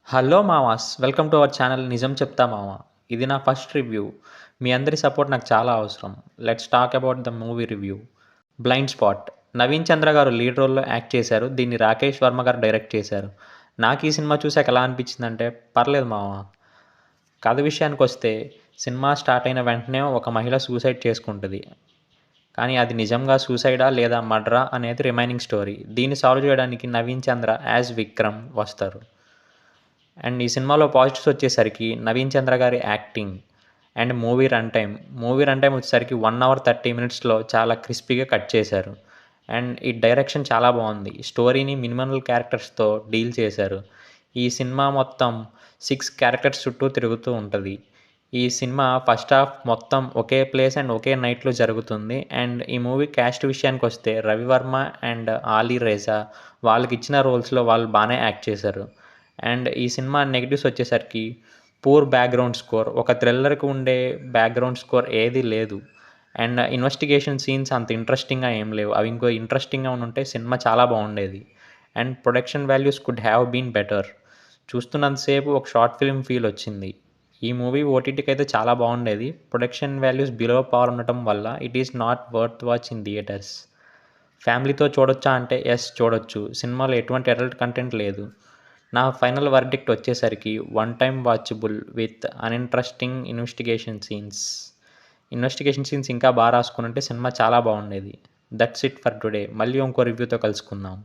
Hello మామాస్! Welcome to our channel నిజం చెప్తా మామ. ఇది నా ఫస్ట్ రివ్యూ. మీ అందరి సపోర్ట్ నాకు చాలా అవసరం. Let's talk about the movie review. 'Blind spot' Naveen Chandra గారు లీడ్ రోల్‌లో యాక్ట్ చేశారు. దీన్ని రాకేష్ వర్మ గారు డైరెక్ట్ చేశారు. నాకు ఈ సినిమా చూసాక ఎలా అనిపించిందంటే పర్లేదు మామ. కథ విషయానికొస్తే సినిమా స్టార్ట్ అయిన వెంటనే ఒక మహిళ సూసైడ్ చేసుకుంటది. కానీ అది నిజంగా సూసైడా లేదా మర్డరా అనేది రిమైనింగ్ స్టోరీ. దీన్ని సాల్వ్ చేయడానికి నవీన్ చంద్ర యాజ్ విక్రమ్ వస్తారు. అండ్ ఈ సినిమాలో పాజిటివ్స్ వచ్చేసరికి నవీన్ చంద్ర గారి acting and movie run time వచ్చేసరికి 1 అవర్ 30 మినిట్స్లో చాలా క్రిస్పీగా కట్ చేశారు. అండ్ ఈ డైరెక్షన్ చాలా బాగుంది. స్టోరీని మినిమల్ క్యారెక్టర్స్తో డీల్ చేశారు. ఈ సినిమా మొత్తం 6 క్యారెక్టర్స్ చుట్టూ తిరుగుతూ ఉంటుంది. ఈ సినిమా ఫస్ట్ హాఫ్ మొత్తం ఒకే ప్లేస్ అండ్ ఒకే నైట్లో జరుగుతుంది. అండ్ ఈ మూవీ క్యాస్ట్ విషయానికి వస్తే రవివర్మ అండ్ ఆలీ రేజా వాళ్ళకి ఇచ్చిన రోల్స్లో వాళ్ళు బాగానే యాక్ట్ చేశారు. అండ్ ఈ సినిమా నెగటివ్స్ వచ్చేసరికి పూర్ బ్యాక్గ్రౌండ్ స్కోర్. ఒక థ్రిల్లర్కి ఉండే బ్యాక్గ్రౌండ్ స్కోర్ ఏది లేదు. అండ్ ఇన్వెస్టిగేషన్ సీన్స్ అంత ఇంట్రెస్టింగ్గా ఏం లేవు. అవి ఇంకో ఇంట్రెస్టింగ్గా ఉంటే సినిమా చాలా బాగుండేది. And production values could have been better. చూస్తున్నంతసేపు ఒక షార్ట్ ఫిల్మ్ ఫీల్ వచ్చింది. ఈ మూవీ ఓటీటీకి అయితే చాలా బాగుండేది. ప్రొడక్షన్ వాల్యూస్ బిలో పార్ ఉండటం వల్ల it is not worth watch in theatres. ఫ్యామిలీతో చూడొచ్చా అంటే ఎస్ చూడొచ్చు. సినిమాలో ఎటువంటి అడల్ట్ కంటెంట్ లేదు. నా ఫైనల్ వర్డిక్ట్ వచ్చేసరికి one time watchable with uninteresting investigation scenes ఇంకా బాగా రాసుకుని ఉంటే సినిమా చాలా బాగుండేది. That's it for today. మళ్ళీ ఇంకో రివ్యూతో కలుసుకుందాం.